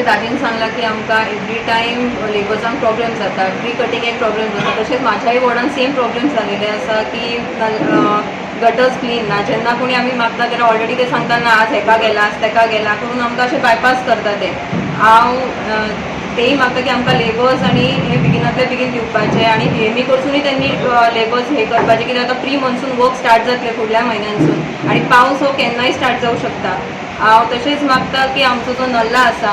जशें दादीन सांगलां की आमकां एवरी टायम लेबर्सांक प्रॉब्लेम जाता, ट्री कटींग एक प्रॉब्लेम जाता. तशेंच म्हाज्याय वॉर्डान सेम प्रॉब्लेम्स जालेले आसा की गटर्स क्लीन ना. जेन्ना कोणी आमी मागता तेन्ना ऑलरेडी ते सांगता ना आज हेका गेला आज तेका गेला करून आमकां अशें बायपास करता ते. हांव तेय मागता की आमकां लेबर्स आनी हे बेगिनांतले बेगीन दिवपाचे आनी हेमी कडसूनय त्यांनी लेबर्स हे करपाचे कित्याक आतां प्री मॉन्सून वर्क स्टार्ट जातले फुडल्या म्हयन्यांसून आनी पावस हो केन्नाय स्टार्ट जावं शकता. हांव तशेंच मागता की आमचो जो नल्ला आसा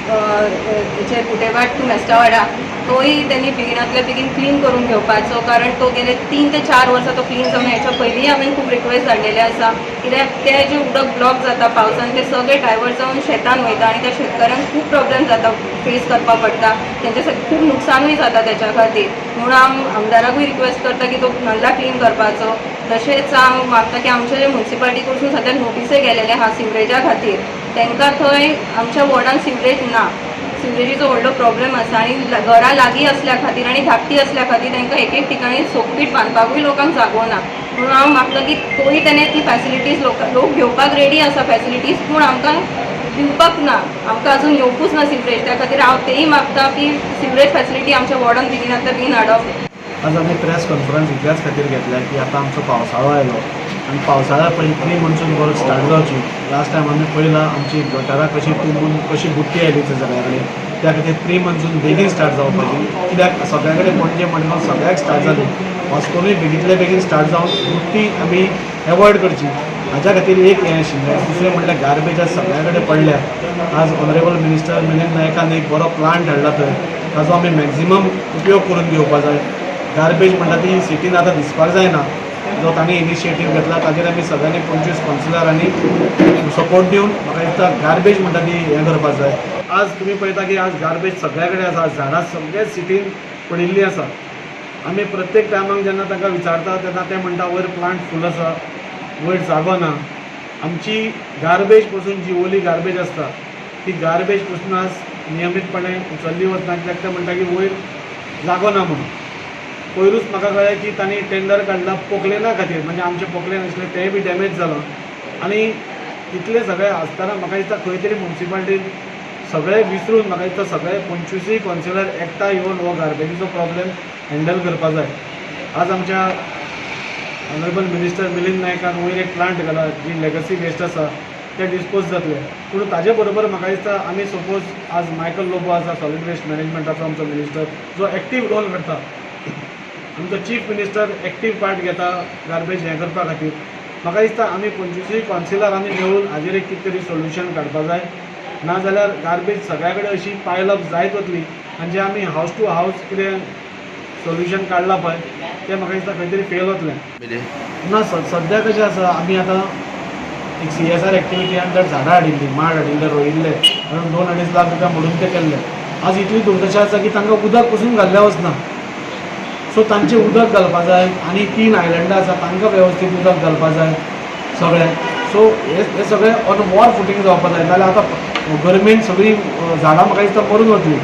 हेचे कुटेवाड टू मेस्टावाडा तोय त्यांनी बेगिनांतल्या बेगीन क्लीन करून घेवपाचो कारण तो गेले 3 ते 4 वर्सां तो क्लीन जावन हेच्या पयलींय हांवें खूब रिक्वेस्ट धाडलेले आसा कित्याक ते जे उदक ब्लॉक जाता पावसान ते सगळे डायवर्ट जावन शेतान वयता आनी त्या शेतकऱ्यांक खूब प्रॉब्लेम जाता फेस करपाक पडटा तेंचे खूब नुकसानूय जाता तेच्या खातीर. म्हणून हांव आमदाराकूय रिक्वेस्ट करता की तो नल्ला क्लीन करपाचो. तशेंच हांव मागता की आमचे जे म्युन्सिपालिटी कडसून सद्याक नोटीसय गेलेले आहा सिवरेजा खातीर तांकां थंय आमच्या वॉर्डान सिवरेज ना. सिवरेजीचो व्हडलो प्रॉब्लेम आसा आनी घरां लागीं असल्या खातीर आनी धाकटी असल्या खातीर तांकां एक एक ठिकाणी सोकपीट बांदपाकूय लोकांक जागो ना. म्हणून हांव मागता की तोय तेणे ती फॅसिलिटीज लोक घेवपाक रेडी आसा फॅसिलिटीज पूण आमकां दिवपाक ना. आमकां अजून येवपूच ना सिवरेज त्या खातीर हांव तेय मागता की सिवरेज फॅसिलिटी आमच्या वॉर्डान बेगिनांतल्या बेगीन हाडप. आज आमी प्रेस कॉन्फरन्स इतल्याच खातीर घेतल्या की आतां आमचो पावसाळो आयलो आनी पावसाळ्या पयलीं प्री मॉन्सून वर्क स्टार्ट जावची. लास्ट टायम आमी पळयलां आमची गटारां कशी तुंबून कशी बुट्टी आयली सगळ्या कडेन त्या खातीर प्री मॉन्सून बेगीन स्टार्ट जावपाची कित्याक सगळ्या कडेन पणजे मडगांव सगळ्याक स्टार्ट जाली वास्कोनूय बेगींतल्या बेगीन स्टार्ट जावन बुट्टी आमी एवॉयड करची. हाच्या खातीर एक हें आशिल्लें. दुसरें म्हणल्यार गार्बेज आज सगळ्या कडेन पडल्या. आज ऑनरेबल मिनिस्टर मिलिंद नायकान एक बरो प्लांट हाडला थंय ताजो आमी मॅक्झिमम उपयोग करून घेवपा जाय. गार्बेज म्हणटा ती सिटीन आतां दिसपाक जायना जो तांणी इनिशिएटीव घेतला ताजेर आमी सगळ्यांनी 25 कावन्सिलरांनी सपोर्ट दिवन म्हाका दिसता गार्बेज म्हणटा ती हें करपाक जाय. आज तुमी पळयता की आज गार्बेज सगळ्या कडेन आसा झाडां सगळे सिटीन पडिल्लीं आसा. आमी प्रत्येक टायमाक जेन्ना तांकां विचारता तेन्ना ते म्हणटा वयर प्लांट फूल आसा वयर जागो ना. आमची गार्बेज पसून जी ओली गार्बेज आसता ती गार्बेज पसून आज नियमीतपणे उचल्ली वचना कित्याक ते म्हणटा की वयर जागो ना म्हणून. पयरूच म्हाका कळ्ळें की तांणी टेंडर काडला पोकलेना खातीर म्हणजे आमचे पोकलेन आशिल्ले तेंय बी डॅमेज जालो आनी इतले सगळे आसतना म्हाका दिसता खंय तरी म्युन्सिपालिटीन सगळे विसरून म्हाका दिसता सगळे 25 कावन्सिलर एकठांय येवन हो गार्बेजीचो प्रॉब्लेम हँडल करपा जाय. आज आमच्या ऑनरेबल मिनिस्टर मिलिंद नायकान वयर एक प्लांट घाला जी लेगसी वेस्ट आसा ते डिस्पोज जातले. पूण ताजे बरोबर म्हाका दिसता आमी सपोज आज मायकल लोबो आसा सॉलिड वेस्ट मॅनेजमेंटाचो आमचो मिनिस्टर जो एक्टीव रोल करता आमचो चीफ मिनिस्टर एक्टीव पार्ट घेता गार्बेज हें करपा खातीर. म्हाका दिसता आमी 25 कावन्सिलरांनी मेळून हाजेर एक कितें तरी सोल्युशन काडपा जाय. नाजाल्यार गार्बेज सगळ्या कडेन अशी पायल अप जायत वतली आनी जे आमी हावस टू हावस कितें सोल्युशन काडलां पळय तें म्हाका दिसता खंय तरी फेल वतलें ना. सद्या कशें आसा आमी आतां एक CSR एक्टिविटी अंडर झाडां हाडिल्लीं माड हाडिल्ले रोयिल्ले कारण 2-2.5 लाख रुपया म्हणून ते केल्ले. आज इतली दुर्दशा आसा की तांकां उदक पसून घाल्लें वचना. सो तांचें उदक घालपा जाय आनी 3 आयलंडां आसा तांकां वेवस्थीत उदक घालपा जाय सगळें. सो हे सगळें ऑन वॉर फुटींग जावपा जाय नाल्यार आतां गरमेन सगळीं झाडां म्हाका दिसता मरून वतलीं.